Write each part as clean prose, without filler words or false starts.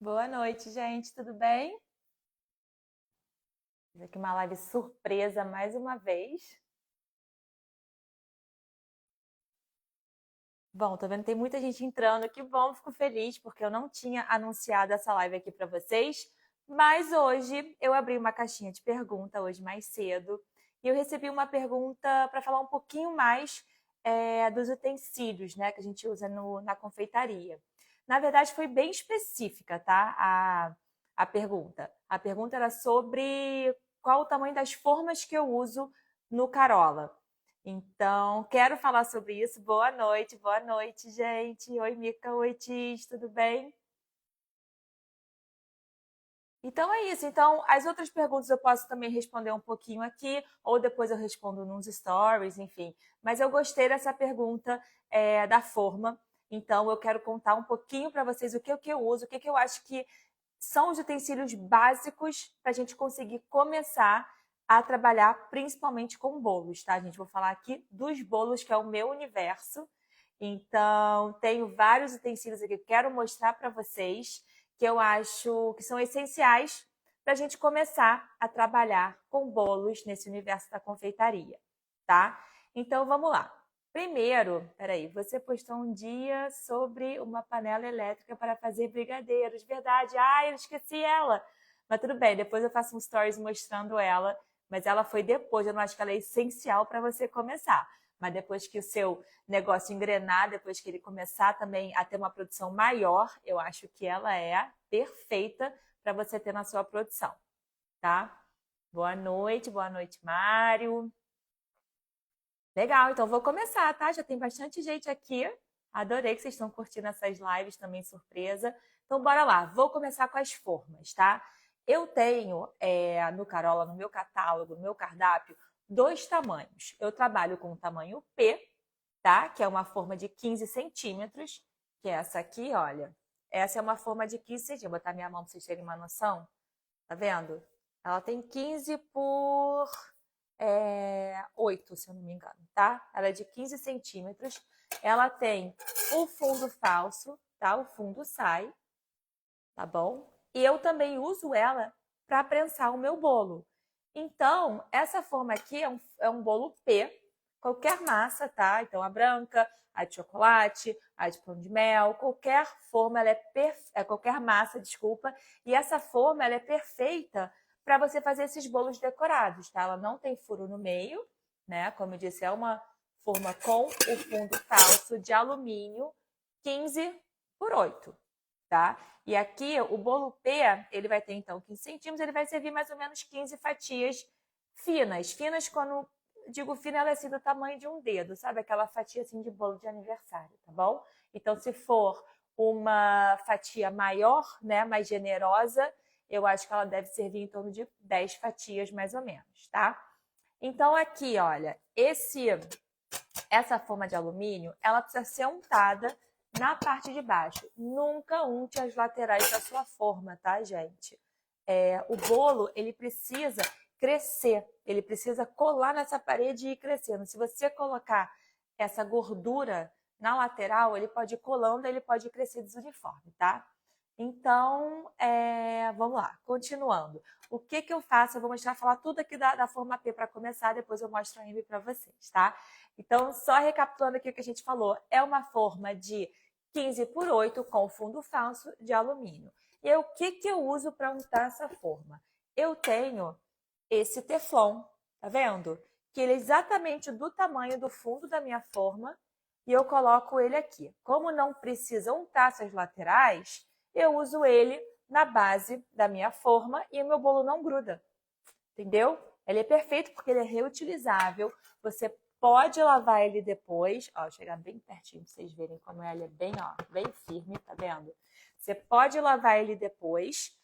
Boa noite, gente. Tudo bem? Fiz aqui uma live surpresa mais uma vez. Bom, tô vendo que tem muita gente entrando. Que bom, fico feliz porque eu não tinha anunciado essa live aqui para vocês. Mas hoje eu abri uma caixinha de pergunta hoje mais cedo e eu recebi uma pergunta para falar um pouquinho mais dos utensílios, né, que a gente usa na confeitaria. Na verdade, foi bem específica, tá? A pergunta. A pergunta era sobre qual o tamanho das formas que eu uso no Carola. Então, quero falar sobre isso. Boa noite, gente. Oi, Mica, oi, Tis, tudo bem? Então é isso. Então, as outras perguntas eu posso também responder um pouquinho aqui, ou depois eu respondo nos stories, enfim. Mas eu gostei dessa pergunta da forma. Então, eu quero contar um pouquinho para vocês o que eu uso, o que eu acho que são os utensílios básicos para a gente conseguir começar a trabalhar principalmente com bolos, tá, gente? Vou falar aqui dos bolos, que é o meu universo. Então, tenho vários utensílios aqui que eu quero mostrar para vocês, que eu acho que são essenciais para a gente começar a trabalhar com bolos nesse universo da confeitaria, tá? Então, vamos lá. Primeiro, peraí, você postou um dia sobre uma panela elétrica para fazer brigadeiros, verdade? Ah, eu esqueci ela. Mas tudo bem, depois eu faço um stories mostrando ela, mas ela foi depois, eu não acho que ela é essencial para você começar. Mas depois que o seu negócio engrenar, depois que ele começar também a ter uma produção maior, eu acho que ela é perfeita para você ter na sua produção, tá? Boa noite, Mário. Legal, então vou começar, tá? Já tem bastante gente aqui. Adorei que vocês estão curtindo essas lives também, surpresa. Então, bora lá. Vou começar com as formas, tá? Eu tenho no Carola, no meu catálogo, no meu cardápio, dois tamanhos. Eu trabalho com o tamanho P, tá? Que é uma forma de 15 centímetros, que é essa aqui, olha. Essa é uma forma de 15 centímetros. Vou botar minha mão para vocês terem uma noção. Tá vendo? Ela tem 15 por 8, se eu não me engano, tá? Ela é de 15 centímetros. Ela tem o fundo falso, tá? O fundo sai, tá bom? E eu também uso ela para prensar o meu bolo. Então, essa forma aqui é um bolo P, qualquer massa, tá? Então, a branca, a de chocolate, a de pão de mel, qualquer forma, ela qualquer massa, desculpa. E essa forma, ela é perfeita para você fazer esses bolos decorados, tá? Ela não tem furo no meio, né? Como eu disse, é uma forma com o fundo falso de alumínio 15 por 8, tá? E aqui o bolo P, ele vai ter então 15 centímetros, ele vai servir mais ou menos 15 fatias finas. Finas, quando digo fina, ela é assim do tamanho de um dedo, sabe? Aquela fatia assim de bolo de aniversário, tá bom? Então, se for uma fatia maior, né, mais generosa, eu acho que ela deve servir em torno de 10 fatias mais ou menos, tá? Então, aqui, olha, essa forma de alumínio, ela precisa ser untada na parte de baixo. Nunca unte as laterais da sua forma, tá, gente? O bolo, ele precisa crescer, ele precisa colar nessa parede e ir crescendo. Se você colocar essa gordura na lateral, ele pode ir colando, ele pode crescer desuniforme, tá? Então, vamos lá, continuando. O que que eu faço? Eu vou mostrar, falar tudo aqui da forma P para começar, depois eu mostro a M para vocês, tá? Então, só recapitulando aqui o que a gente falou, é uma forma de 15 por 8 com fundo falso de alumínio. E aí, o que que eu uso para untar essa forma? Eu tenho esse teflon, tá vendo? Que ele é exatamente do tamanho do fundo da minha forma e eu coloco ele aqui. Como não precisa untar essas laterais, eu uso ele na base da minha forma e o meu bolo não gruda, entendeu? Ele é perfeito porque ele é reutilizável, você pode lavar ele depois, ó, chegar bem pertinho para vocês verem como ele é bem, ó, bem firme, tá vendo? Você pode lavar ele depois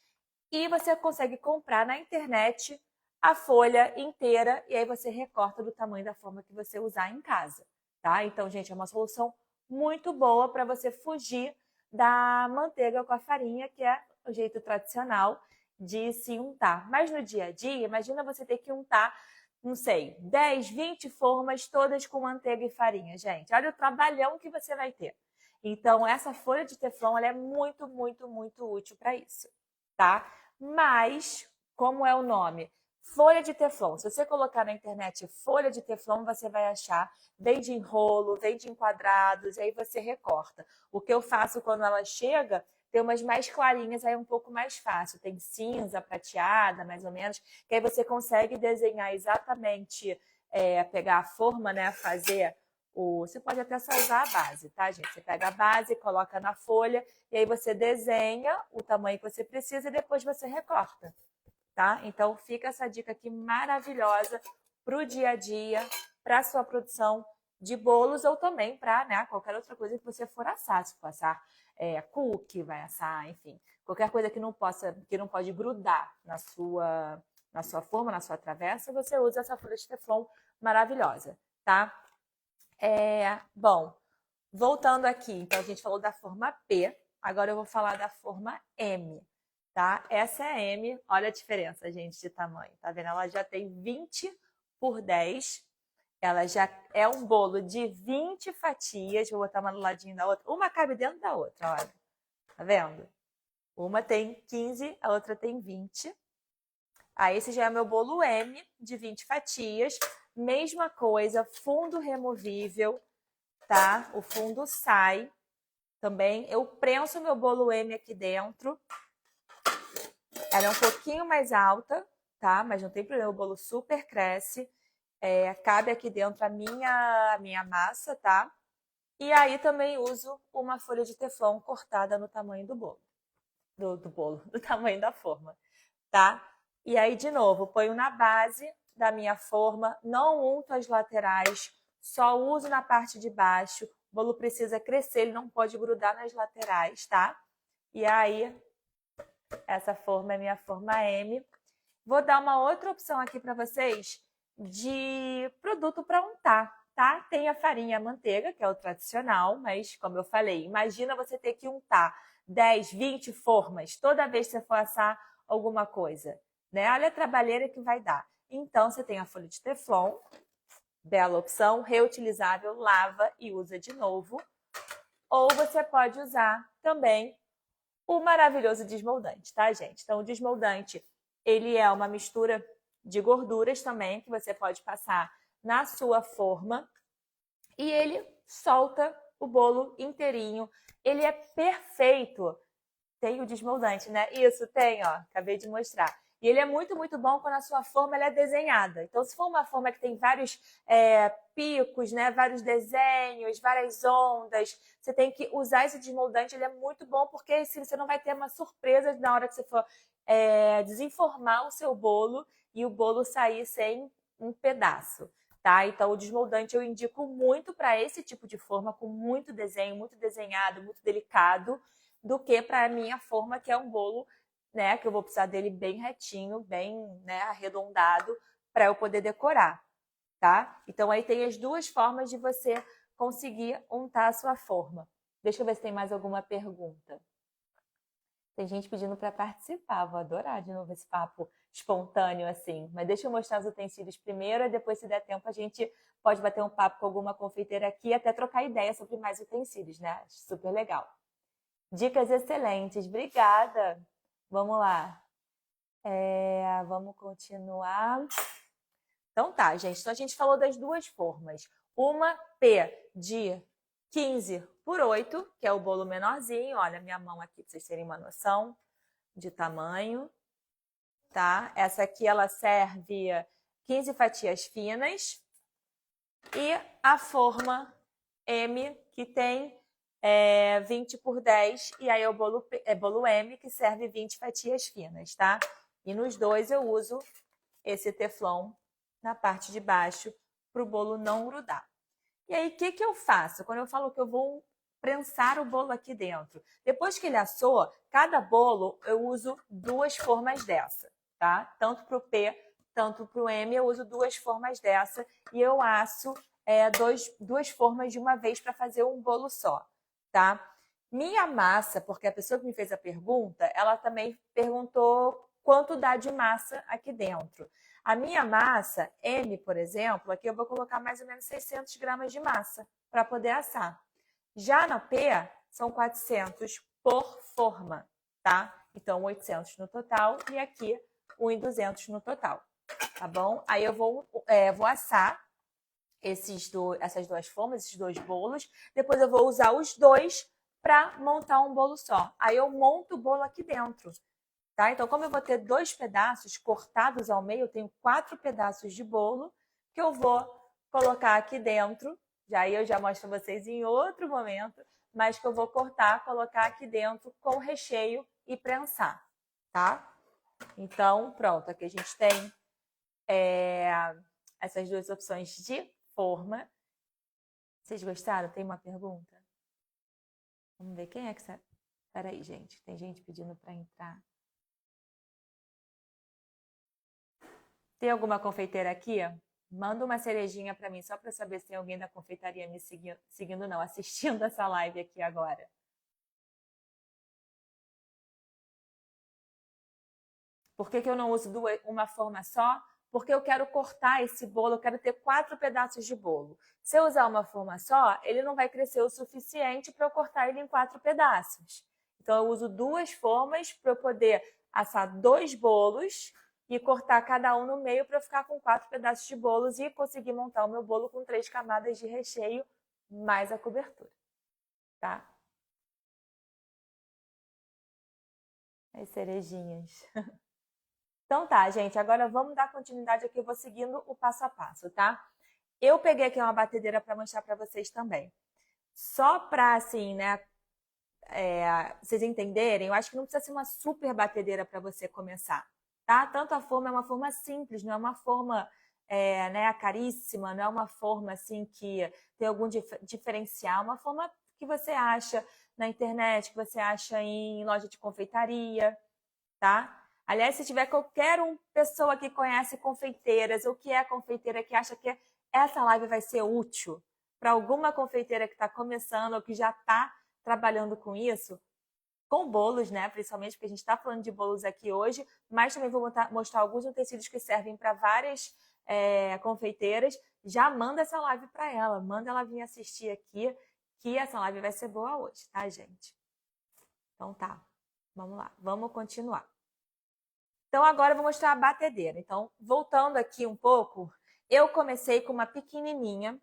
e você consegue comprar na internet a folha inteira e aí você recorta do tamanho da forma que você usar em casa, tá? Então, gente, é uma solução muito boa para você fugir da manteiga com a farinha, que é o jeito tradicional de se untar. Mas no dia a dia, imagina você ter que untar, não sei, 10, 20 formas todas com manteiga e farinha, gente. Olha o trabalhão que você vai ter. Então, essa folha de teflon ela é muito, muito, muito útil para isso, tá? Mas, como é o nome? Folha de teflon. Se você colocar na internet folha de teflon, você vai achar, vende em rolo, vende em quadrados, e aí você recorta. O que eu faço quando ela chega, tem umas mais clarinhas, aí é um pouco mais fácil. Tem cinza, prateada, mais ou menos, que aí você consegue desenhar exatamente, pegar a forma, né, fazer você pode até só usar a base, tá, gente? Você pega a base, coloca na folha, e aí você desenha o tamanho que você precisa e depois você recorta, tá? Então, fica essa dica aqui maravilhosa para o dia a dia, para a sua produção de bolos ou também para, né, qualquer outra coisa que você for assar. Se for assar cookie, vai assar, enfim. Qualquer coisa que não pode grudar na sua forma, na sua travessa, você usa essa folha de teflon maravilhosa, tá? Bom, voltando aqui, então a gente falou da forma P, agora eu vou falar da forma M, tá? Essa é a M, olha a diferença, gente, de tamanho, tá vendo? Ela já tem 20 por 10, ela já é um bolo de 20 fatias, vou botar uma do ladinho da outra, uma cabe dentro da outra, olha, tá vendo? Uma tem 15, a outra tem 20. Aí esse já é meu bolo M, de 20 fatias, mesma coisa, fundo removível, tá? O fundo sai também. Eu prenso meu bolo M aqui dentro. Ela é um pouquinho mais alta, tá? Mas não tem problema, o bolo super cresce. Cabe aqui dentro a minha massa, tá? E aí também uso uma folha de teflon cortada no tamanho do bolo. Do bolo, do tamanho da forma, tá? E aí, de novo, ponho na base da minha forma, não unto as laterais, só uso na parte de baixo. O bolo precisa crescer, ele não pode grudar nas laterais, tá? E aí, essa forma é minha forma M. Vou dar uma outra opção aqui para vocês de produto para untar, tá? Tem a farinha e a manteiga, que é o tradicional, mas como eu falei, imagina você ter que untar 10, 20 formas toda vez que você for assar alguma coisa, né? Olha a trabalheira que vai dar. Então, você tem a folha de teflon, bela opção, reutilizável, lava e usa de novo. Ou você pode usar também o maravilhoso desmoldante, tá, gente? Então, o desmoldante, ele é uma mistura de gorduras também, que você pode passar na sua forma. E ele solta o bolo inteirinho. Ele é perfeito. Tem o desmoldante, né? Isso, tem, ó. Acabei de mostrar. E ele é muito, muito bom quando a sua forma ela é desenhada. Então, se for uma forma que tem vários picos, né? Vários desenhos, várias ondas, você tem que usar esse desmoldante. Ele é muito bom porque assim, você não vai ter uma surpresa na hora que você for desenformar o seu bolo e o bolo sair sem um pedaço. Tá? Então, o desmoldante eu indico muito para esse tipo de forma, com muito desenho, muito desenhado, muito delicado, do que para a minha forma, que é um bolo, né, que eu vou precisar dele bem retinho, bem, né, arredondado, para eu poder decorar, tá? Então, aí tem as duas formas de você conseguir untar a sua forma. Deixa eu ver se tem mais alguma pergunta. Tem gente pedindo para participar, vou adorar de novo esse papo espontâneo assim. Mas deixa eu mostrar os utensílios primeiro e depois, se der tempo, a gente pode bater um papo com alguma confeiteira aqui e até trocar ideia sobre mais utensílios, né? Super legal. Dicas excelentes, obrigada. Vamos lá. Vamos continuar. Então tá, gente. Então a gente falou das duas formas. Uma P de 15 por 8, que é o bolo menorzinho. Olha a minha mão aqui para vocês terem uma noção de tamanho, tá? Essa aqui ela serve 15 fatias finas. E a forma M, que tem 20 por 10, e aí é o bolo M, que serve 20 fatias finas, tá? E nos dois eu uso esse teflon na parte de baixo para o bolo não grudar. E aí, o que eu faço? Quando eu falo que eu vou prensar o bolo aqui dentro. Depois que ele assou, cada bolo eu uso duas formas dessa, tá? Tanto para o P, tanto para o M, eu uso duas formas dessa e eu asso duas formas de uma vez para fazer um bolo só, tá? Minha massa, porque a pessoa que me fez a pergunta, ela também perguntou quanto dá de massa aqui dentro. A minha massa, M, por exemplo, aqui eu vou colocar mais ou menos 600 gramas de massa para poder assar. Já na P, são 400 por forma, tá? Então, 800 no total e aqui 1.200 no total, tá bom? Aí eu vou assar essas duas formas, esses dois bolos. Depois eu vou usar os dois para montar um bolo só. Aí eu monto o bolo aqui dentro, tá? Então, como eu vou ter dois pedaços cortados ao meio, eu tenho 4 pedaços de bolo que eu vou colocar aqui dentro. Já eu já mostro para vocês em outro momento, mas que eu vou cortar, colocar aqui dentro com recheio e prensar, tá? Então, pronto, aqui a gente tem essas duas opções de forma. Vocês gostaram? Tem uma pergunta? Vamos ver quem é que sabe. Peraí, gente, tem gente pedindo para entrar. Tem alguma confeiteira aqui? Manda uma cerejinha para mim, só para saber se tem alguém da confeitaria me seguindo, não, assistindo essa live aqui agora. Por que eu não uso uma forma só? Porque eu quero cortar esse bolo, eu quero ter 4 pedaços de bolo. Se eu usar uma forma só, ele não vai crescer o suficiente para eu cortar ele em 4 pedaços. Então, eu uso 2 formas para eu poder assar 2 bolos e cortar cada um no meio para eu ficar com 4 pedaços de bolos e conseguir montar o meu bolo com 3 camadas de recheio mais a cobertura, tá? As cerejinhas. Então tá, gente, agora vamos dar continuidade aqui, eu vou seguindo o passo a passo, tá? Eu peguei aqui uma batedeira para mostrar para vocês também. Só para, assim, né, vocês entenderem, eu acho que não precisa ser uma super batedeira para você começar, tá? Tanto a forma é uma forma simples, não é uma forma né, caríssima, não é uma forma, assim, que tem algum diferencial, uma forma que você acha na internet, que você acha em loja de confeitaria, tá? Aliás, se tiver qualquer pessoa que conhece confeiteiras ou que é confeiteira que acha que essa live vai ser útil para alguma confeiteira que está começando ou que já está trabalhando com isso, com bolos, né? Principalmente porque a gente está falando de bolos aqui hoje, mas também vou mostrar alguns utensílios que servem para várias confeiteiras. Já manda essa live para ela, manda ela vir assistir aqui, que essa live vai ser boa hoje, tá, gente? Então tá, vamos lá, vamos continuar. Então, agora eu vou mostrar a batedeira. Então, voltando aqui um pouco, eu comecei com uma pequenininha.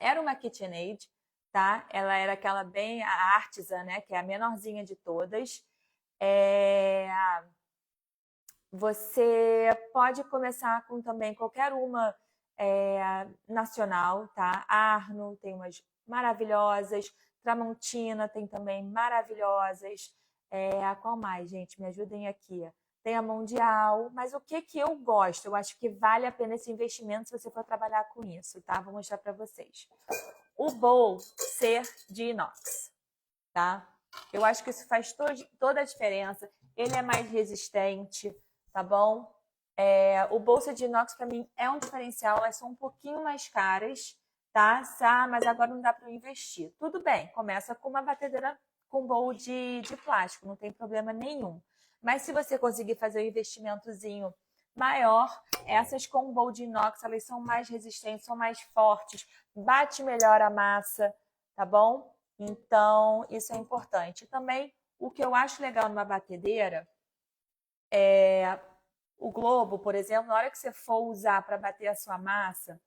Era uma KitchenAid, tá? Ela era aquela bem a artisan, né? Que é a menorzinha de todas. Você pode começar com também qualquer uma nacional, tá? Arno tem umas maravilhosas. Tramontina tem também maravilhosas. Qual mais, gente? Me ajudem aqui. Tem a Mundial, mas o que eu gosto? Eu acho que vale a pena esse investimento se você for trabalhar com isso, tá? Vou mostrar para vocês. O bowl ser de inox, tá? Eu acho que isso faz toda a diferença. Ele é mais resistente, tá bom? O bowl ser de inox para mim é um diferencial. Elas são um pouquinho mais caras, tá? Mas agora não dá para investir. Tudo bem, começa com uma batedeira com bowl de plástico, não tem problema nenhum. Mas se você conseguir fazer um investimentozinho maior, essas com bowl de inox, elas são mais resistentes, são mais fortes, bate melhor a massa, tá bom? Então, isso é importante. Também, o que eu acho legal numa batedeira o globo, por exemplo, na hora que você for usar para bater a sua massa,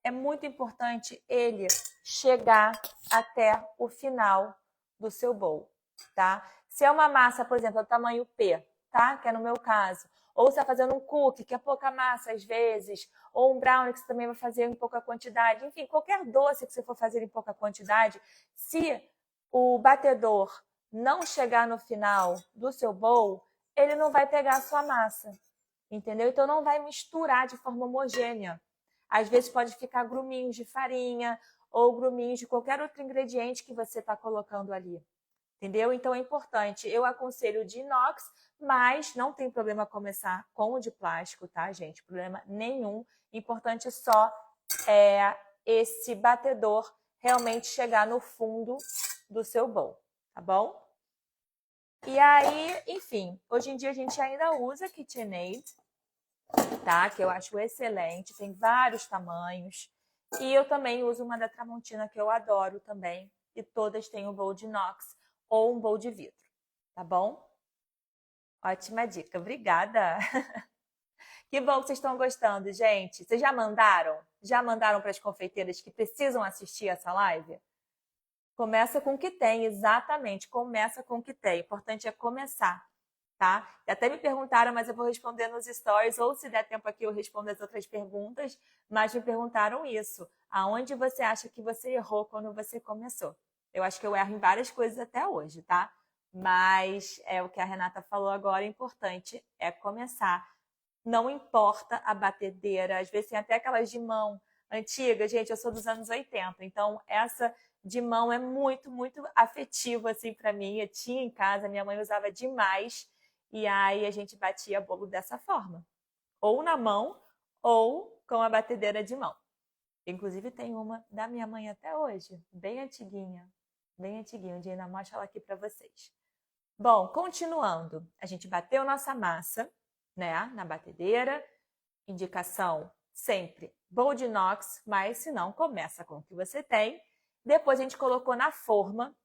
é muito importante ele chegar até o final do seu bowl, tá? Se é uma massa, por exemplo, do tamanho P, tá? Que é no meu caso. Ou você está fazendo um cookie, que é pouca massa às vezes, ou um brownie que você também vai fazer em pouca quantidade. Enfim, qualquer doce que você for fazer em pouca quantidade, se o batedor não chegar no final do seu bowl, ele não vai pegar a sua massa, entendeu? Então não vai misturar de forma homogênea. Às vezes pode ficar gruminhos de farinha ou gruminhos de qualquer outro ingrediente que você está colocando ali. Entendeu? Então é importante. Eu aconselho o de inox, mas não tem problema começar com o de plástico, tá, gente? Problema nenhum. Importante só esse batedor realmente chegar no fundo do seu bowl, tá bom? E aí, enfim, hoje em dia a gente ainda usa KitchenAid, tá? Que eu acho excelente, tem vários tamanhos. E eu também uso uma da Tramontina que eu adoro também. E todas têm um bowl de inox ou um bowl de vidro, tá bom? Ótima dica, obrigada! Que bom que vocês estão gostando, gente. Vocês já mandaram? Já mandaram para as confeiteiras que precisam assistir essa live? Começa com o que tem, exatamente. Começa com o que tem. O importante é começar, tá? Até me perguntaram, mas eu vou responder nos stories, ou se der tempo aqui eu respondo as outras perguntas, mas me perguntaram isso. Aonde você acha que você errou quando você começou? Eu acho que eu erro em várias coisas até hoje, tá? Mas é o que a Renata falou agora, importante é começar. Não importa a batedeira, às vezes tem até aquelas de mão antigas, gente, eu sou dos anos 80, então essa de mão é muito, muito afetiva assim para mim. Eu tinha em casa, minha mãe usava demais, e aí a gente batia bolo dessa forma, ou na mão ou com a batedeira de mão. Inclusive tem uma da minha mãe até hoje, bem antiguinha, bem antiguinha. Um dia ainda mostro ela aqui para vocês. Bom, continuando, a gente bateu nossa massa, né, na batedeira. Indicação sempre bowl de inox, mas se não, começa com o que você tem. Depois a gente colocou na forma.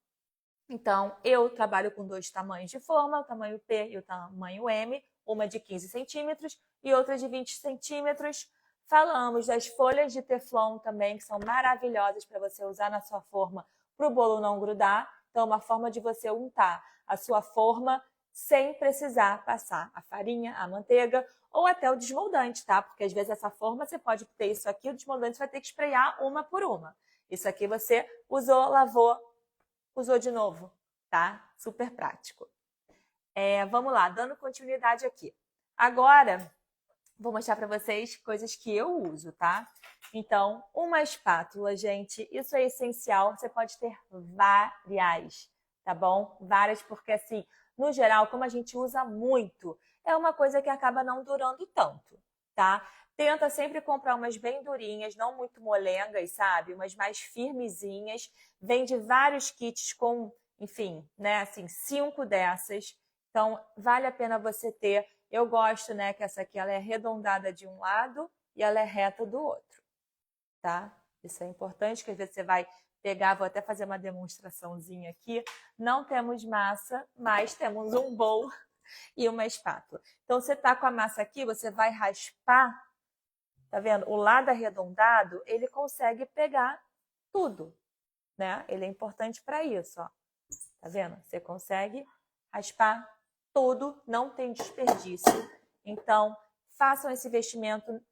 Então, eu trabalho com 2 tamanhos de forma, o tamanho P e o tamanho M, uma de 15 centímetros e outra de 20 centímetros. Falamos das folhas de teflon também, que são maravilhosas para você usar na sua forma para o bolo não grudar. Então, uma forma de você untar a sua forma sem precisar passar a farinha, a manteiga ou até o desmoldante, tá? Porque às vezes essa forma você pode ter isso aqui, o desmoldante você vai ter que esprear uma por uma. Isso aqui você usou, lavou, usou de novo, tá? Super prático. Vamos lá, dando continuidade aqui. Agora, vou mostrar para vocês coisas que eu uso, tá? Então, uma espátula, gente, isso é essencial. Você pode ter várias, tá bom? Várias, porque assim, no geral, como a gente usa muito, é uma coisa que acaba não durando tanto, tá? Tenta sempre comprar umas bem durinhas, não muito molengas, sabe? Umas mais firmezinhas. Vende vários kits com, enfim, né? Assim, 5 dessas. Então, vale a pena você ter. Eu gosto, né, que essa aqui ela é arredondada de um lado e ela é reta do outro, tá? Isso é importante, que às vezes você vai pegar, vou até fazer uma demonstraçãozinha aqui. Não temos massa, mas temos um bowl e uma espátula. Então, você tá com a massa aqui, você vai raspar, tá vendo? O lado arredondado, ele consegue pegar tudo, né? Ele é importante para isso, ó. Tá vendo? Você consegue raspar tudo, não tem desperdício. Então, façam esse investimento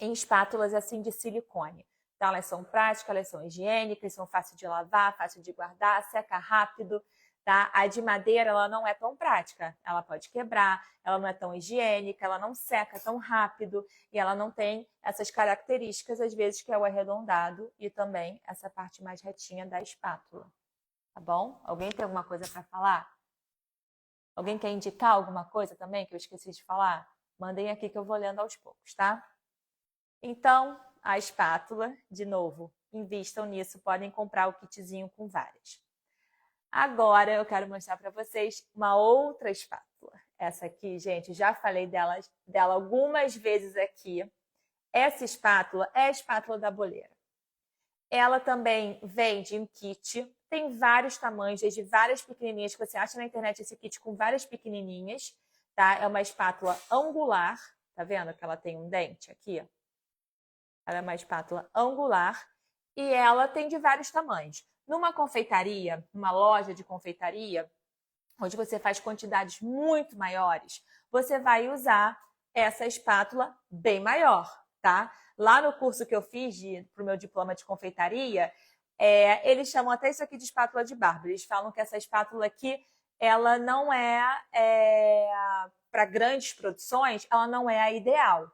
em espátulas assim de silicone. Então, elas são práticas, elas são higiênicas, são fáceis de lavar, fácil de guardar, seca rápido. Tá? A de madeira ela não é tão prática, ela pode quebrar, ela não é tão higiênica, ela não seca tão rápido e ela não tem essas características, às vezes, que é o arredondado e também essa parte mais retinha da espátula. Tá bom? Alguém tem alguma coisa para falar? Alguém quer indicar alguma coisa também que eu esqueci de falar? Mandem aqui que eu vou lendo aos poucos, tá? Então, a espátula, de novo, invistam nisso, podem comprar o kitzinho com várias. Agora eu quero mostrar para vocês uma outra espátula. Essa aqui, gente, já falei dela algumas vezes aqui. Essa espátula é a espátula da boleira. Ela também vende em kit, tem vários tamanhos, desde várias pequenininhas, que você acha na internet esse kit com várias pequenininhas, tá? É uma espátula angular, tá vendo que ela tem um dente aqui? Ela é uma espátula angular e ela tem de vários tamanhos. Numa confeitaria, numa loja de confeitaria, onde você faz quantidades muito maiores, você vai usar essa espátula bem maior, tá? Lá no curso que eu fiz para o meu diploma de confeitaria, eles chamam até isso aqui de espátula de barba. Eles falam que essa espátula aqui, ela não para grandes produções, ela não é a ideal.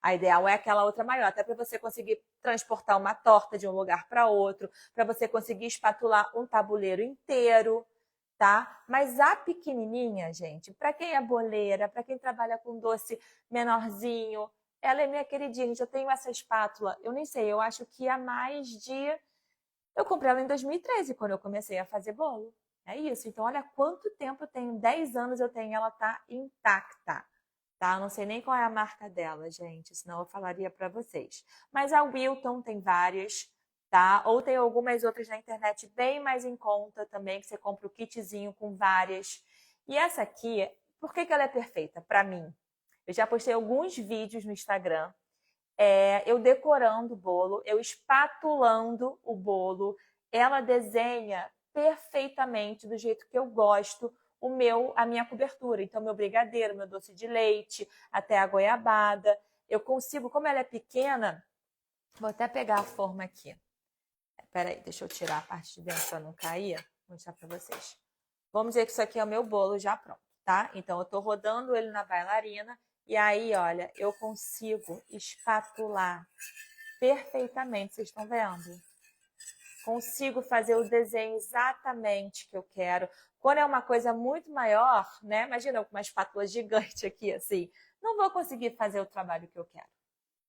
A ideal é aquela outra maior, até para você conseguir transportar uma torta de um lugar para outro, para você conseguir espatular um tabuleiro inteiro, tá? Mas a pequenininha, gente, para quem é boleira, para quem trabalha com doce menorzinho, ela é minha queridinha. Gente, eu tenho essa espátula, eu nem sei, eu acho que há mais de... Eu comprei ela em 2013, quando eu comecei a fazer bolo. É isso. Então, olha quanto tempo eu tenho, 10 anos eu tenho, ela tá intacta. tá? Eu não sei nem qual é a marca dela, gente, senão eu falaria para vocês. Mas a Wilton tem várias, tá? Ou tem algumas outras na internet bem mais em conta também, que você compra o kitzinho com várias. E essa aqui, por que ela é perfeita? Para mim. Eu já postei alguns vídeos no Instagram, eu decorando o bolo, eu espatulando o bolo. Ela desenha perfeitamente do jeito que eu gosto a minha cobertura. Então, meu brigadeiro, meu doce de leite, até a goiabada. Eu consigo, como ela é pequena, vou até pegar a forma aqui. Peraí, deixa eu tirar a parte de dentro para não cair. Vou mostrar para vocês. Vamos dizer que isso aqui é o meu bolo já pronto, tá? Então, eu tô rodando ele na bailarina e aí, olha, eu consigo espatular perfeitamente, vocês estão vendo? Consigo fazer o desenho exatamente que eu quero. Quando é uma coisa muito maior, né? Imagina eu com uma espátula gigante aqui, assim. Não vou conseguir fazer o trabalho que eu quero,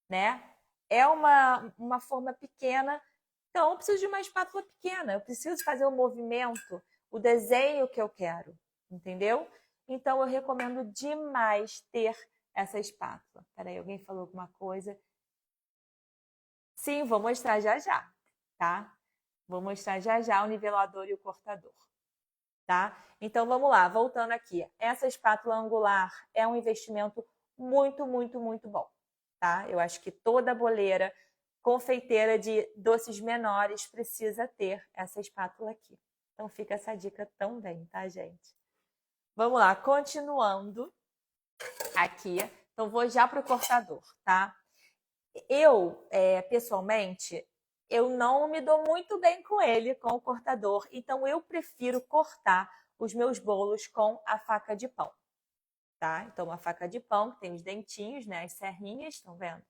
né? É uma forma pequena, então eu preciso de uma espátula pequena. Eu preciso fazer o movimento, o desenho que eu quero, entendeu? Então eu recomendo demais ter essa espátula. Peraí, alguém falou alguma coisa? Sim, vou mostrar já já, tá? Vou mostrar já já o nivelador e o cortador, tá? Então vamos lá, voltando aqui. Essa espátula angular é um investimento muito, muito, muito bom, tá? Eu acho que toda boleira, confeiteira de doces menores precisa ter essa espátula aqui. Então fica essa dica também, tá, gente? Vamos lá, continuando aqui. Então vou já para o cortador, tá? Eu, pessoalmente, eu não me dou muito bem com ele, com o cortador. Então, eu prefiro cortar os meus bolos com a faca de pão, tá? Então, uma faca de pão que tem os dentinhos, né? As serrinhas, estão vendo?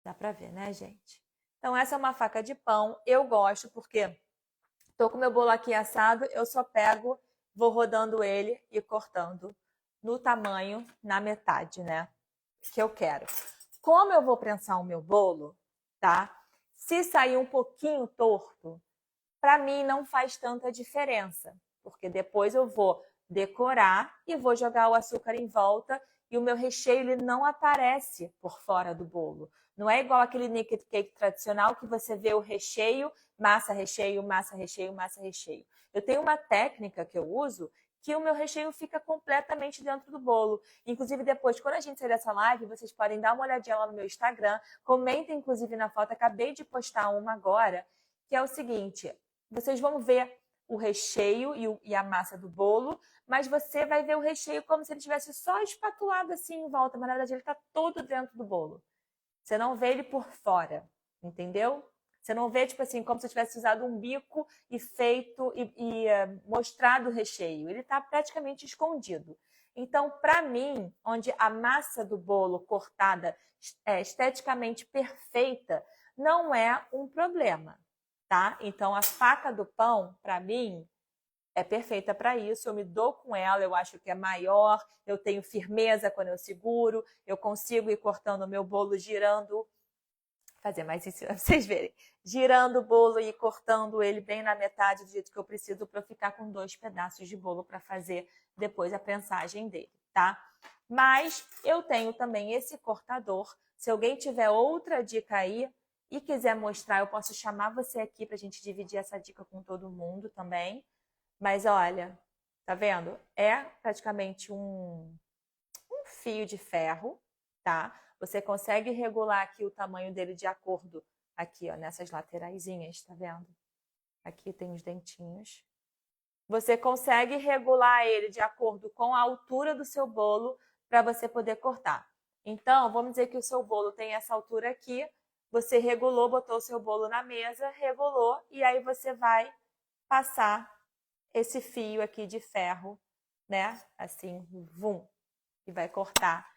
Dá pra ver, né, gente? Então, essa é uma faca de pão. Eu gosto porque tô com meu bolo aqui assado, eu só pego, vou rodando ele e cortando no tamanho, na metade, né? Que eu quero. Como eu vou prensar o meu bolo, tá? Se sair um pouquinho torto, para mim não faz tanta diferença, porque depois eu vou decorar e vou jogar o açúcar em volta e o meu recheio ele não aparece por fora do bolo. Não é igual aquele naked cake tradicional que você vê o recheio, massa, recheio, massa, recheio, massa, recheio. Eu tenho uma técnica que eu uso que o meu recheio fica completamente dentro do bolo. Inclusive, depois, quando a gente sair dessa live, vocês podem dar uma olhadinha lá no meu Instagram. Comentem, inclusive, na foto. Acabei de postar uma agora, que é o seguinte. Vocês vão ver o recheio e a massa do bolo, mas você vai ver o recheio como se ele tivesse só espatulado assim em volta, mas na verdade ele está todo dentro do bolo. Você não vê ele por fora, entendeu? Você não vê, tipo assim, como se eu tivesse usado um bico e feito e mostrado o recheio. Ele está praticamente escondido. Então, para mim, onde a massa do bolo cortada é esteticamente perfeita, não é um problema, tá? Então, a faca do pão, para mim, é perfeita para isso. Eu me dou com ela, eu acho que é maior, eu tenho firmeza quando eu seguro, eu consigo ir cortando o meu bolo girando, fazer mais isso para vocês verem. Girando o bolo e cortando ele bem na metade do jeito que eu preciso para eu ficar com 2 pedaços de bolo para fazer depois a prensagem dele, tá? Mas eu tenho também esse cortador. Se alguém tiver outra dica aí e quiser mostrar, eu posso chamar você aqui para a gente dividir essa dica com todo mundo também. Mas olha, tá vendo? É praticamente um fio de ferro, tá? Você consegue regular aqui o tamanho dele de acordo aqui, ó, nessas lateraisinhas, tá vendo? Aqui tem os dentinhos. Você consegue regular ele de acordo com a altura do seu bolo para você poder cortar. Então, vamos dizer que o seu bolo tem essa altura aqui, você regulou, botou o seu bolo na mesa, regulou, e aí você vai passar esse fio aqui de ferro, né? Assim, vum, e vai cortar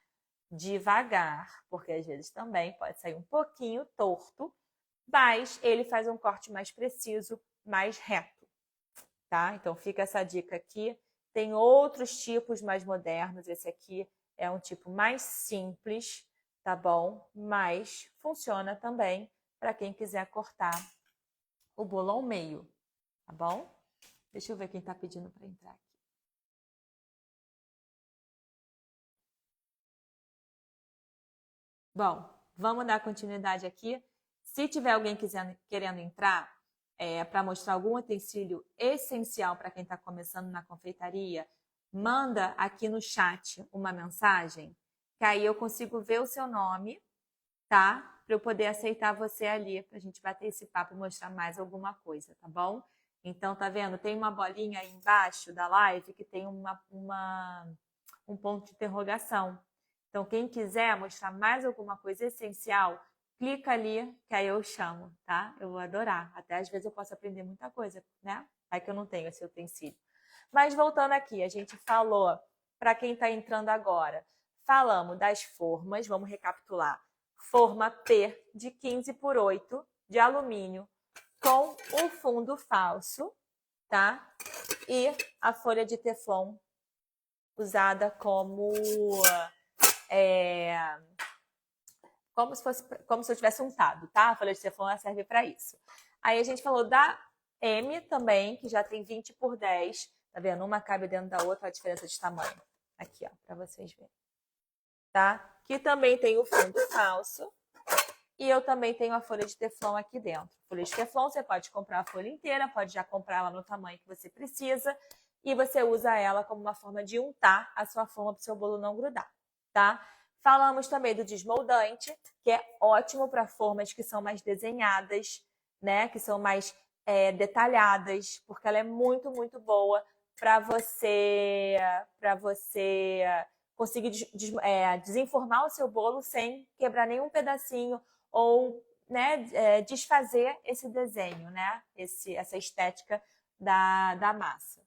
devagar, porque às vezes também pode sair um pouquinho torto, mas ele faz um corte mais preciso, mais reto, tá? Então fica essa dica aqui. Tem outros tipos mais modernos, esse aqui é um tipo mais simples, tá bom? Mas funciona também para quem quiser cortar o bolo ao meio, tá bom? Deixa eu ver quem está pedindo para entrar aqui. Bom, vamos dar continuidade aqui. Se tiver alguém querendo entrar para mostrar algum utensílio essencial para quem está começando na confeitaria, manda aqui no chat uma mensagem, que aí eu consigo ver o seu nome, tá? Para eu poder aceitar você ali, para a gente bater esse papo e mostrar mais alguma coisa, tá bom? Então, tá vendo? Tem uma bolinha aí embaixo da live que tem um ponto de interrogação. Então, quem quiser mostrar mais alguma coisa essencial, clica ali, que aí eu chamo, tá? Eu vou adorar. Até às vezes eu posso aprender muita coisa, né? É que eu não tenho esse utensílio. Mas voltando aqui, a gente falou, para quem está entrando agora, falamos das formas, vamos recapitular. Forma P de 15 por 8 de alumínio com o fundo falso, tá? E a folha de teflon usada como como se eu tivesse untado, tá? A folha de teflon serve para isso. Aí a gente falou da M também, que já tem 20 por 10. Tá vendo? Uma cabe dentro da outra, a diferença de tamanho. Aqui, ó, para vocês verem. Tá? Que também tem o fundo falso. E eu também tenho a folha de teflon aqui dentro. Folha de teflon, você pode comprar a folha inteira, pode já comprar ela no tamanho que você precisa. E você usa ela como uma forma de untar a sua forma para o seu bolo não grudar, tá? Falamos também do desmoldante, que é ótimo para formas que são mais desenhadas, né? Que são mais detalhadas, porque ela é muito, muito boa para você conseguir desenformar o seu bolo sem quebrar nenhum pedacinho ou, né, desfazer esse desenho, né? Essa estética da massa.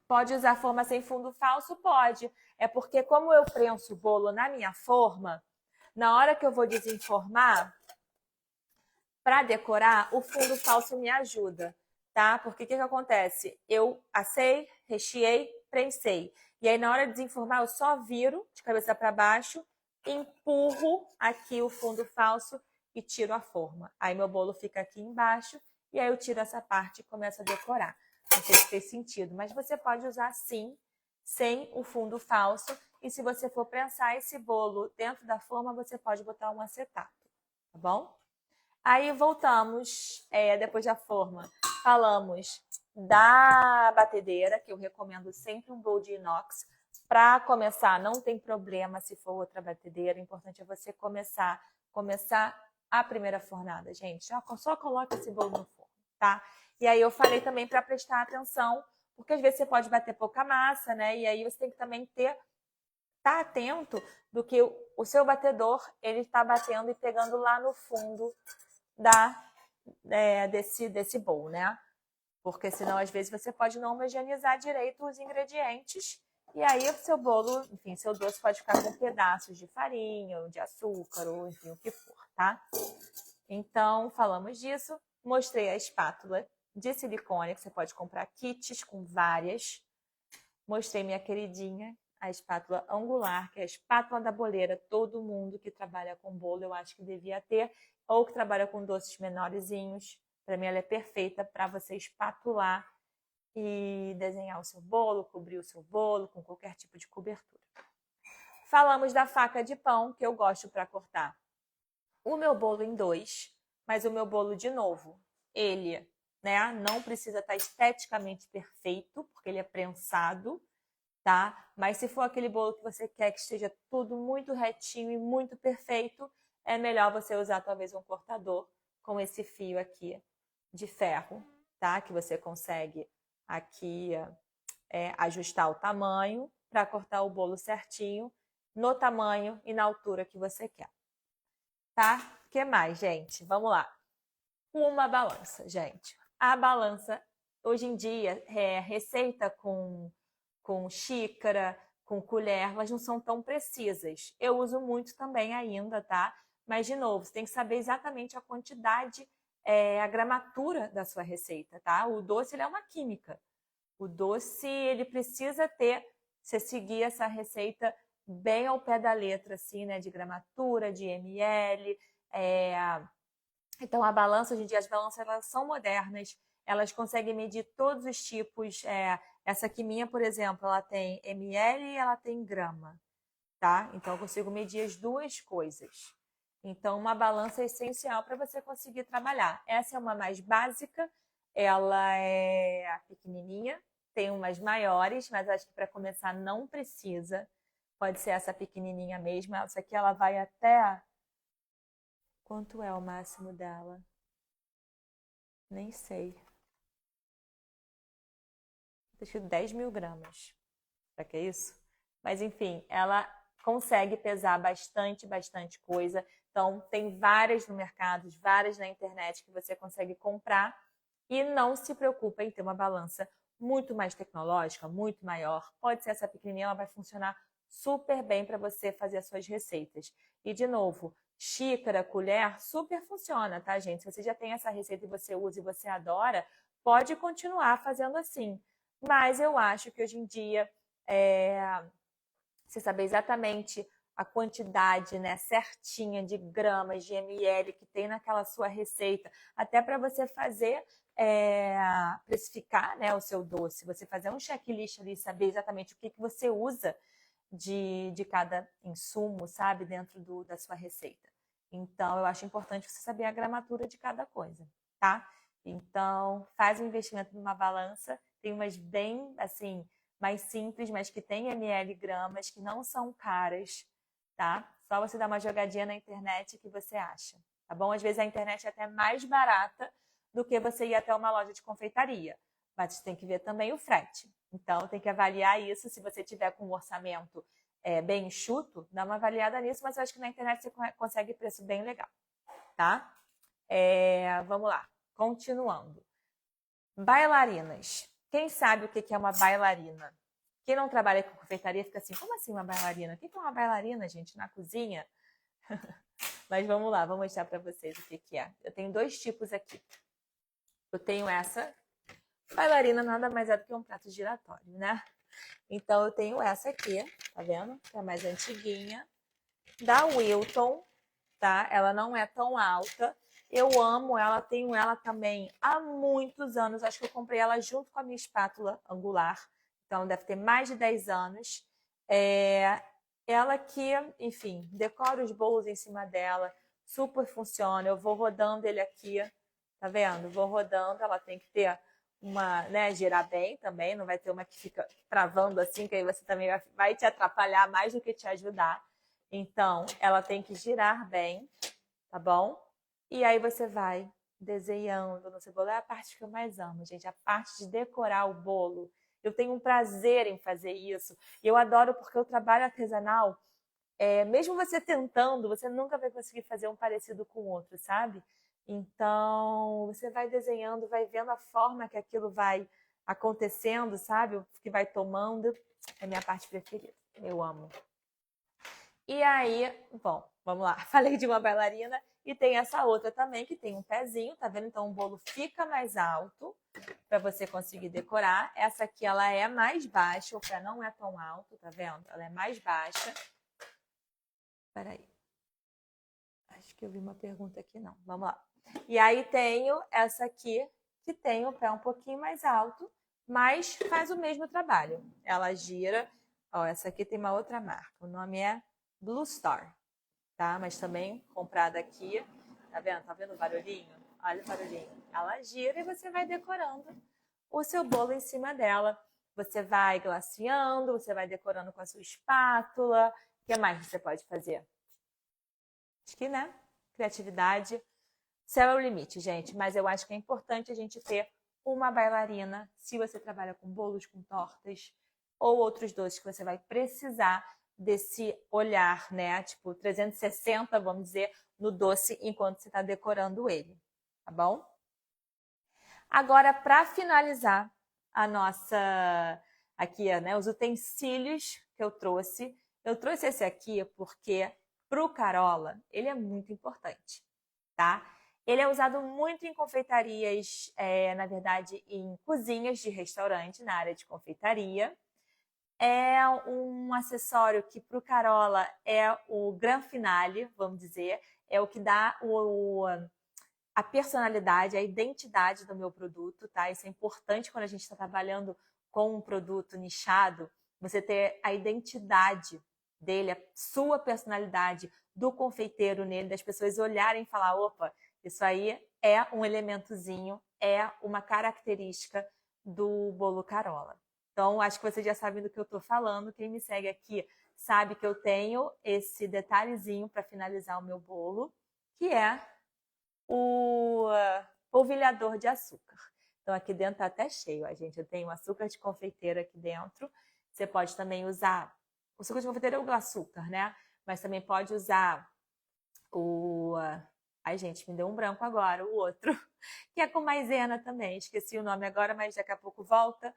Pode usar forma sem fundo falso? Pode. É porque como eu prenso o bolo na minha forma, na hora que eu vou desenformar, para decorar, o fundo falso me ajuda, tá? Porque o que acontece? Eu assei, recheei, prensei. E aí, na hora de desenformar, eu só viro de cabeça para baixo, empurro aqui o fundo falso e tiro a forma. Aí, meu bolo fica aqui embaixo e aí eu tiro essa parte e começo a decorar. Não sei se fez sentido, mas você pode usar sim, sem o fundo falso. E se você for prensar esse bolo dentro da forma, você pode botar um acetato, tá bom? Aí voltamos, depois da forma, falamos da batedeira, que eu recomendo sempre um bowl de inox. Para começar, não tem problema se for outra batedeira, o importante é você começar a primeira fornada, gente. Só coloca esse bowl no forno, tá? E aí eu falei também para prestar atenção, porque às vezes você pode bater pouca massa, né? E aí você tem que também tá atento do que o seu batedor ele está batendo e pegando lá no fundo desse bowl, né? Porque senão, às vezes, você pode não homogeneizar direito os ingredientes e aí o seu bolo, enfim, seu doce pode ficar com pedaços de farinha ou de açúcar ou enfim, o que for, tá? Então, falamos disso. Mostrei a espátula de silicone, que você pode comprar kits com várias. Mostrei minha queridinha, a espátula angular, que é a espátula da boleira. Todo mundo que trabalha com bolo, eu acho que devia ter, ou que trabalha com doces menorzinhos. Para mim, ela é perfeita para você espatular e desenhar o seu bolo, cobrir o seu bolo com qualquer tipo de cobertura. Falamos da faca de pão, que eu gosto para cortar o meu bolo em 2, mas o meu bolo, de novo, ele, né, não precisa estar esteticamente perfeito, porque ele é prensado, tá? Mas se for aquele bolo que você quer que esteja tudo muito retinho e muito perfeito, é melhor você usar talvez um cortador com esse fio aqui de ferro, tá? Que você consegue aqui ajustar o tamanho para cortar o bolo certinho, no tamanho e na altura que você quer, tá? O que mais, gente? Vamos lá. Uma balança, gente. A balança, hoje em dia, receita com xícara, com colher, elas não são tão precisas. Eu uso muito também ainda, tá? Mas, de novo, você tem que saber exatamente a quantidade, a gramatura da sua receita, tá? O doce, ele é uma química. O doce, ele precisa você seguir essa receita bem ao pé da letra, assim, né? De gramatura, de ml. Então, a balança, hoje em dia, as balanças, elas são modernas, elas conseguem medir todos os tipos. Essa aqui minha, por exemplo, ela tem ml e ela tem grama, tá? Então, eu consigo medir as duas coisas. Então, uma balança é essencial para você conseguir trabalhar. Essa é uma mais básica, ela é pequenininha, tem umas maiores, mas acho que para começar não precisa. Pode ser essa pequenininha mesmo. Essa aqui ela vai até... Quanto é o máximo dela? Nem sei. Acho que 10 mil gramas. Será que é isso? Mas enfim, ela consegue pesar bastante coisa. Então, tem várias no mercado, várias na internet que você consegue comprar. E não se preocupa em ter uma balança muito mais tecnológica, muito maior. Pode ser essa pequenininha, ela vai funcionar super bem para você fazer as suas receitas. E, de novo, xícara, colher, super funciona, tá, gente? Se você já tem essa receita e você usa e você adora, pode continuar fazendo assim. Mas eu acho que hoje em dia, você saber exatamente a quantidade, né, certinha de gramas, de ml que tem naquela sua receita, até para você fazer, precificar, né, o seu doce, você fazer um checklist ali, saber exatamente o que você usa de cada insumo, sabe, dentro da sua receita. Então, eu acho importante você saber a gramatura de cada coisa, tá? Então, faz um investimento numa balança, tem umas bem, assim, mais simples, mas que tem ml gramas, que não são caras, tá? Só você dar uma jogadinha na internet que você acha, tá bom? Às vezes a internet é até mais barata do que você ir até uma loja de confeitaria, mas você tem que ver também o frete. Então, tem que avaliar isso. Se você tiver com um orçamento bem enxuto, dá uma avaliada nisso, mas eu acho que na internet você consegue preço bem legal, tá? Vamos lá, continuando. Bailarinas. Quem sabe o que é uma bailarina? Quem não trabalha com confeitaria fica assim, como assim uma bailarina? O que é uma bailarina, gente, na cozinha? Mas vamos lá, vou mostrar para vocês o que é. Eu tenho dois tipos aqui. Eu tenho essa. Bailarina nada mais é do que um prato giratório, né? Então, eu tenho essa aqui, tá vendo? Que é a mais antiguinha. Da Wilton, tá? Ela não é tão alta. Eu amo ela, tenho ela também há muitos anos. Acho que eu comprei ela junto com a minha espátula angular. Então, deve ter mais de 10 anos. Ela que, enfim, decoro os bolos em cima dela. Super funciona. Eu vou rodando ele aqui, tá vendo? Vou rodando, ela tem que ter uma, né, girar bem também. Não vai ter uma que fica travando assim, que aí você também vai te atrapalhar mais do que te ajudar. Então, ela tem que girar bem, tá bom? E aí você vai desenhando no seu bolo. É a parte que eu mais amo, gente, a parte de decorar o bolo. Eu tenho um prazer em fazer isso. E eu adoro porque o trabalho artesanal, mesmo você tentando, você nunca vai conseguir fazer um parecido com o outro, sabe? Então, você vai desenhando, vai vendo a forma que aquilo vai acontecendo, sabe? O que vai tomando. É a minha parte preferida. Eu amo. E aí, bom, vamos lá. Falei de uma bailarina e tem essa outra também que tem um pezinho, tá vendo? Então o bolo fica mais alto para você conseguir decorar. Essa aqui ela é mais baixa, o pé não é tão alto, tá vendo? Ela é mais baixa. Peraí. Acho que eu vi uma pergunta aqui, não. Vamos lá. E aí tenho essa aqui que tem o pé um pouquinho mais alto, mas faz o mesmo trabalho. Ela gira. Ó, essa aqui tem uma outra marca. O nome é Blue Star, tá? Mas também comprada aqui. Tá vendo? Tá vendo o barulhinho? Olha o barulhinho. Ela gira e você vai decorando o seu bolo em cima dela. Você vai glaciando, você vai decorando com a sua espátula. O que mais você pode fazer? Acho que, né? Criatividade. Céu é o limite, gente. Mas eu acho que é importante a gente ter uma bailarina, se você trabalha com bolos, com tortas ou outros doces que você vai precisar desse olhar, né? Tipo, 360, vamos dizer, no doce enquanto você está decorando ele, tá bom? Agora, para finalizar a nossa, aqui, né, os utensílios que eu trouxe esse aqui porque pro Carola, ele é muito importante, tá? Ele é usado muito em confeitarias, na verdade, em cozinhas de restaurante, na área de confeitaria. É um acessório que para o Carola é o gran finale, vamos dizer, é o que dá a personalidade, a identidade do meu produto, tá? Isso é importante quando a gente está trabalhando com um produto nichado, você ter a identidade dele, a sua personalidade do confeiteiro nele, das pessoas olharem e falar, opa, isso aí é um elementozinho, é uma característica do bolo Carola. Então, acho que vocês já sabem do que eu estou falando. Quem me segue aqui sabe que eu tenho esse detalhezinho para finalizar o meu bolo, que é o polvilhador de açúcar. Então, aqui dentro tá até cheio, ó, gente. Eu tenho açúcar de confeiteiro aqui dentro. Você pode também usar... O açúcar de confeiteiro é o açúcar, né? Mas também pode usar o... Ai, gente, me deu um branco agora, o outro, que é com maisena também. Esqueci o nome agora, mas daqui a pouco volta.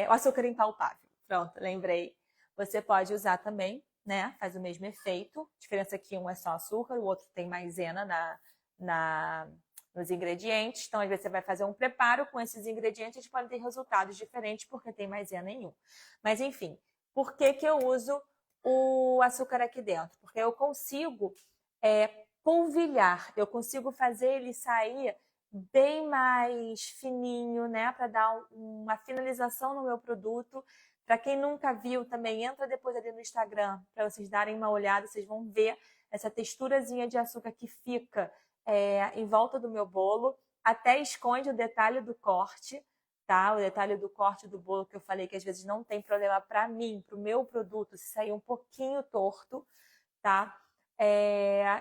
O açúcar impalpável. Pronto, lembrei. Você pode usar também, né? Faz o mesmo efeito. A diferença aqui, um é só açúcar, o outro tem maisena nos ingredientes. Então, às vezes, você vai fazer um preparo com esses ingredientes, eles podem ter resultados diferentes porque tem maisena em um. Mas, enfim, por que que eu uso o açúcar aqui dentro? Porque eu consigo polvilhar, eu consigo fazer ele sair bem mais fininho, né? Para dar uma finalização no meu produto. Para quem nunca viu, também entra depois ali no Instagram para vocês darem uma olhada, vocês vão ver essa texturazinha de açúcar que fica em volta do meu bolo, até esconde o detalhe do corte, tá? O detalhe do corte do bolo que eu falei que às vezes não tem problema para mim, para o meu produto, se sair um pouquinho torto, tá?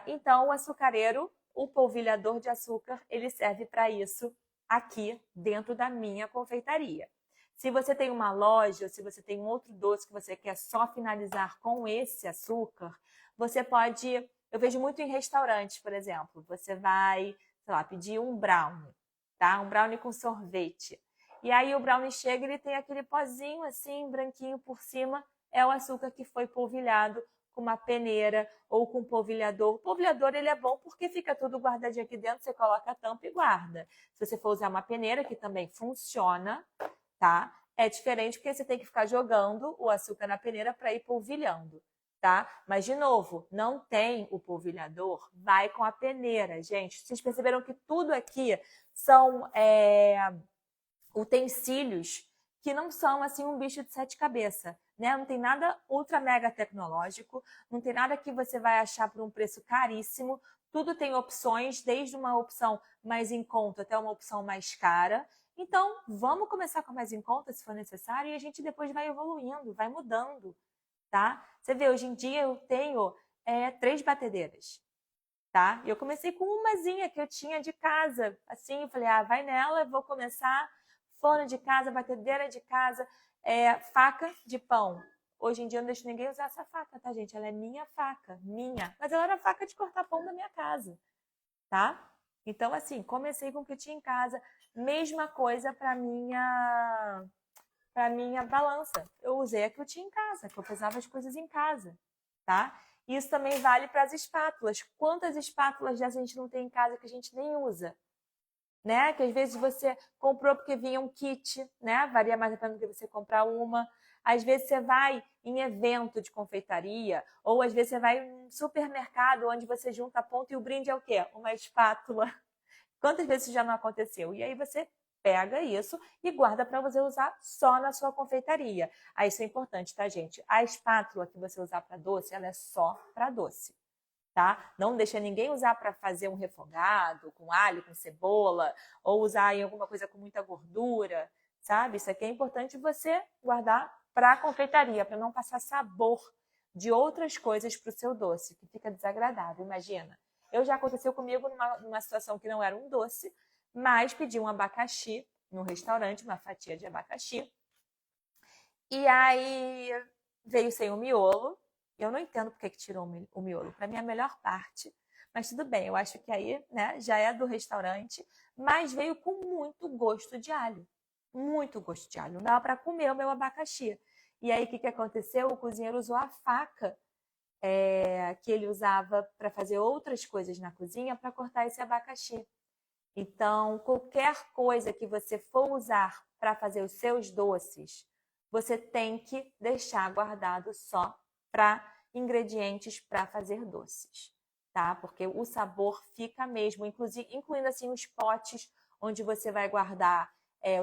Então, o açucareiro, o polvilhador de açúcar, ele serve para isso aqui dentro da minha confeitaria. Se você tem uma loja, ou se você tem um outro doce que você quer só finalizar com esse açúcar, você pode... Eu vejo muito em restaurantes, por exemplo. Você vai, sei lá, pedir um brownie, tá? Um brownie com sorvete. E aí o brownie chega e ele tem aquele pozinho assim, branquinho por cima. É o açúcar que foi polvilhado com uma peneira ou com polvilhador. O polvilhador ele é bom porque fica tudo guardadinho aqui dentro, você coloca a tampa e guarda. Se você for usar uma peneira, que também funciona, tá? É diferente porque você tem que ficar jogando o açúcar na peneira para ir polvilhando, tá? Mas, de novo, não tem o polvilhador, vai com a peneira, gente. Vocês perceberam que tudo aqui são utensílios que não são assim um bicho de sete cabeças, né? Não tem nada ultra mega tecnológico, não tem nada que você vai achar por um preço caríssimo. Tudo tem opções, desde uma opção mais em conta até uma opção mais cara. Então, vamos começar com a mais em conta, se for necessário, e a gente depois vai evoluindo, vai mudando, tá? Você vê, hoje em dia eu tenho 3 batedeiras, tá? Eu comecei com umazinha que eu tinha de casa, assim, eu falei, vai nela, vou começar. Forno de casa, batedeira de casa, faca de pão. Hoje em dia eu não deixo ninguém usar essa faca, tá, gente? Ela é minha faca, minha. Mas ela era faca de cortar pão da minha casa, tá? Então, assim, comecei com o que eu tinha em casa. Mesma coisa para minha balança. Eu usei a que eu tinha em casa, que eu pesava as coisas em casa, tá? Isso também vale para as espátulas. Quantas espátulas a gente não tem em casa que a gente nem usa? Né? Que às vezes você comprou porque vinha um kit, né? Valia mais a pena do que você comprar uma. Às vezes você vai em evento de confeitaria, ou às vezes você vai em um supermercado onde você junta ponto e o brinde é o quê? Uma espátula. Quantas vezes isso já não aconteceu? E aí você pega isso e guarda para você usar só na sua confeitaria. Aí isso é importante, tá, gente? A espátula que você usar para doce, ela é só para doce. Tá? Não deixa ninguém usar para fazer um refogado com alho, com cebola, ou usar em alguma coisa com muita gordura, sabe? Isso aqui é importante você guardar para a confeitaria, para não passar sabor de outras coisas para o seu doce, que fica desagradável, imagina. Já aconteceu comigo numa situação que não era um doce, mas pedi um abacaxi no restaurante, uma fatia de abacaxi, e aí veio sem o miolo. Eu não entendo porque que tirou o miolo. Para mim é a melhor parte. Mas tudo bem, eu acho que aí, né, já é do restaurante. Mas veio com muito gosto de alho. Muito gosto de alho. Não dava para comer o meu abacaxi. E aí, o que aconteceu? O cozinheiro usou a faca que ele usava para fazer outras coisas na cozinha para cortar esse abacaxi. Então, qualquer coisa que você for usar para fazer os seus doces, você tem que deixar guardado só para ingredientes para fazer doces, tá? Porque o sabor fica mesmo, incluindo assim os potes onde você vai guardar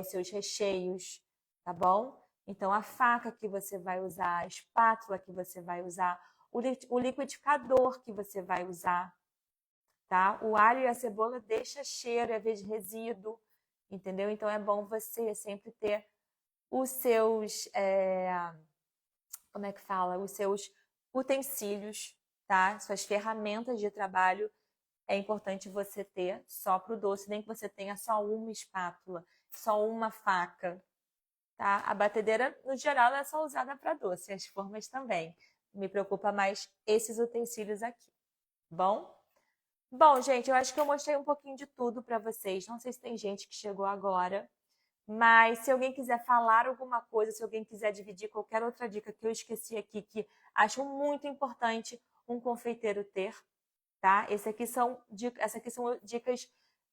os seus recheios, tá bom? Então, a faca que você vai usar, a espátula que você vai usar, o liquidificador que você vai usar, tá? O alho e a cebola deixa cheiro, é vez de resíduo, entendeu? Então, é bom você sempre ter os seus, como é que fala? Os seus utensílios, tá? Suas ferramentas de trabalho é importante você ter só para o doce, nem que você tenha só uma espátula, só uma faca, tá? A batedeira, no geral, é só usada para doce, as formas também. Me preocupa mais esses utensílios aqui, bom? Bom, gente, eu acho que eu mostrei um pouquinho de tudo para vocês. Não sei se tem gente que chegou agora, mas se alguém quiser falar alguma coisa, se alguém quiser dividir qualquer outra dica que eu esqueci aqui, que acho muito importante um confeiteiro ter, tá? Essas aqui são dicas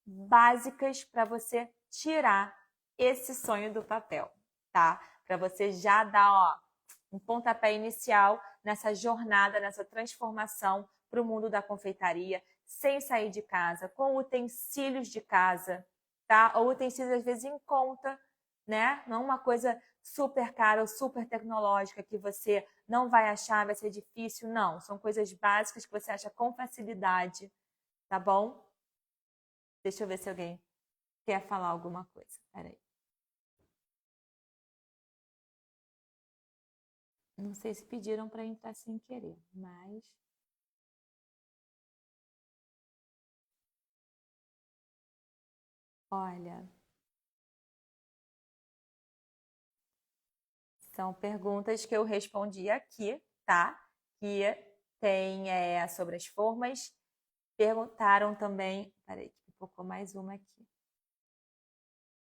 básicas para você tirar esse sonho do papel, tá? Para você já dar, ó, um pontapé inicial nessa jornada, nessa transformação para o mundo da confeitaria, sem sair de casa, com utensílios de casa, tá? Ou utensílios às vezes em conta, né? Não uma coisa super cara ou super tecnológica que você não vai achar, vai ser difícil, não. São coisas básicas que você acha com facilidade, tá bom? Deixa eu ver se alguém quer falar alguma coisa. Peraí. Não sei se pediram para entrar sem querer, mas olha, são perguntas que eu respondi aqui, tá? Que tem sobre as formas. Perguntaram também. Peraí, que pipocou mais uma aqui.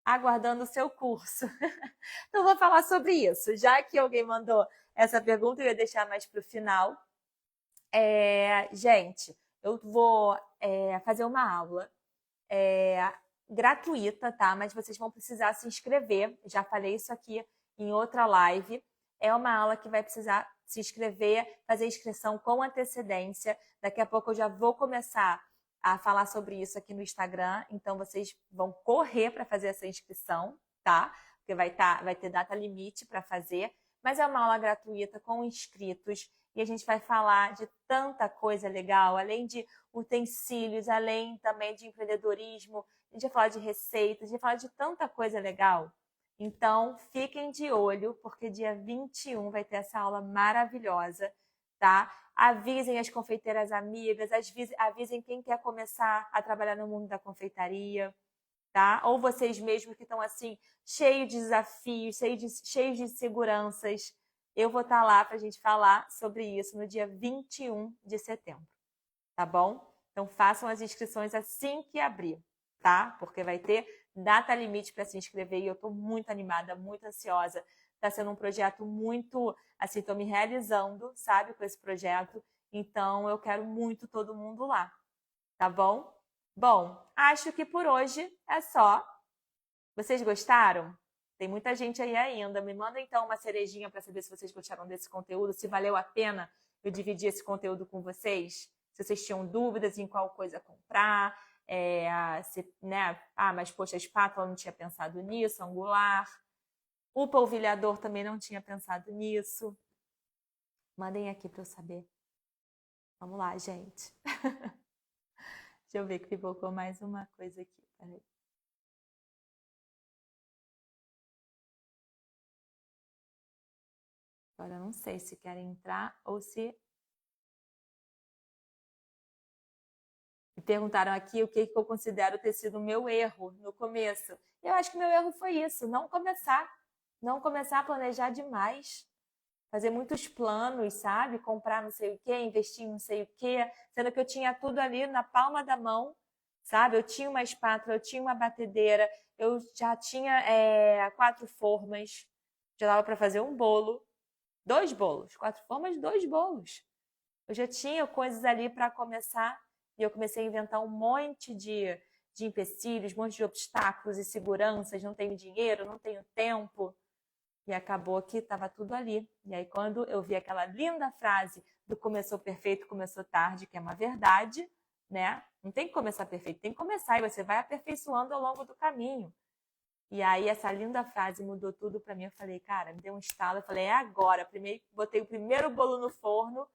Aguardando o seu curso. Então, vou falar sobre isso. Já que alguém mandou essa pergunta, eu ia deixar mais para o final. Gente, eu vou fazer uma aula gratuita, tá? Mas vocês vão precisar se inscrever. Já falei isso aqui em outra live. É uma aula que vai precisar se inscrever, fazer inscrição com antecedência. Daqui a pouco eu já vou começar a falar sobre isso aqui no Instagram. Então vocês vão correr para fazer essa inscrição, tá? Porque vai ter data limite para fazer. Mas é uma aula gratuita com inscritos e a gente vai falar de tanta coisa legal, além de utensílios, além também de empreendedorismo, a gente vai falar de receitas, a gente vai falar de tanta coisa legal. Então, fiquem de olho, porque dia 21 vai ter essa aula maravilhosa, tá? Avisem as confeiteiras amigas, avisem quem quer começar a trabalhar no mundo da confeitaria, tá? Ou vocês mesmos que estão assim, cheios de desafios, cheios de inseguranças. Eu vou estar lá para a gente falar sobre isso no dia 21 de setembro, tá bom? Então façam as inscrições assim que abrir, tá? Porque vai ter data limite para se inscrever e eu estou muito animada, muito ansiosa. Está sendo um projeto muito, assim, estou me realizando, sabe, com esse projeto. Então eu quero muito todo mundo lá, tá bom? Bom, acho que por hoje é só. Vocês gostaram? Tem muita gente aí ainda. Me manda então uma cerejinha para saber se vocês gostaram desse conteúdo, se valeu a pena eu dividir esse conteúdo com vocês. Se vocês tinham dúvidas em qual coisa comprar, né? Ah, mas poxa, a espátula não tinha pensado nisso, angular. O polvilhador também não tinha pensado nisso. Mandem aqui para eu saber. Vamos lá, gente. Deixa eu ver que pipocou mais uma coisa aqui. Peraí. Agora eu não sei se querem entrar ou se. Me perguntaram aqui o que eu considero ter sido o meu erro no começo. Eu acho que meu erro foi isso, não começar. Não começar a planejar demais. Fazer muitos planos, sabe? Comprar não sei o quê, investir em não sei o quê, sendo que eu tinha tudo ali na palma da mão, sabe? Eu tinha uma espátula, eu tinha uma batedeira, eu já tinha 4 formas, já dava para fazer um bolo, 2 bolos, 4 formas, 2 bolos. Eu já tinha coisas ali para começar e eu comecei a inventar um monte de empecilhos, um monte de obstáculos e seguranças, não tenho dinheiro, não tenho tempo. E acabou que estava tudo ali. E aí, quando eu vi aquela linda frase do começou perfeito, começou tarde, que é uma verdade, né? Não tem que começar perfeito, tem que começar e você vai aperfeiçoando ao longo do caminho. E aí essa linda frase mudou tudo para mim. Eu falei, cara, me deu um estalo. Eu falei, é agora. Primeiro, botei o primeiro bolo no forno,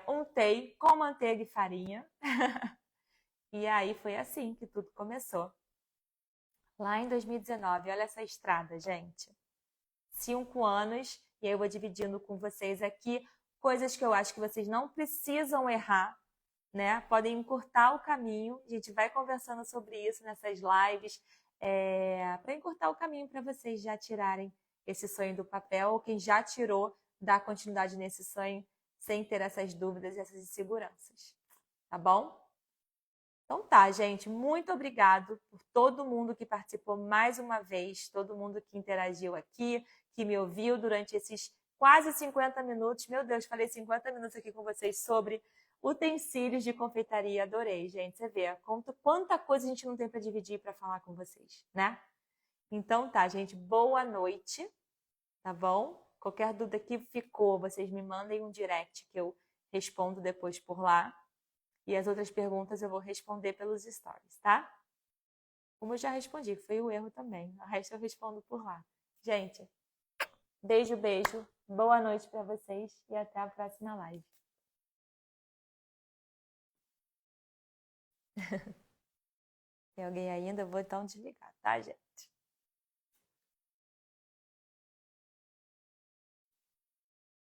untei com manteiga e farinha. E aí foi assim que tudo começou. Lá em 2019, olha essa estrada, gente. 5 anos, e aí eu vou dividindo com vocês aqui coisas que eu acho que vocês não precisam errar, né? Podem encurtar o caminho. A gente vai conversando sobre isso nessas lives, para encurtar o caminho para vocês já tirarem esse sonho do papel, ou quem já tirou, dar continuidade nesse sonho sem ter essas dúvidas e essas inseguranças. Tá bom? Então tá, gente, muito obrigado por todo mundo que participou mais uma vez, todo mundo que interagiu aqui, que me ouviu durante esses quase 50 minutos. Meu Deus, falei 50 minutos aqui com vocês sobre utensílios de confeitaria. Adorei, gente. Você vê quanta coisa a gente não tem para dividir para falar com vocês, né? Então tá, gente, boa noite, tá bom? Qualquer dúvida que ficou, vocês me mandem um direct que eu respondo depois por lá. E as outras perguntas eu vou responder pelos stories, tá? Como eu já respondi, foi o erro também. O resto eu respondo por lá. Gente, beijo, beijo. Boa noite para vocês e até a próxima live. Tem alguém ainda? Eu vou então desligar, tá, gente?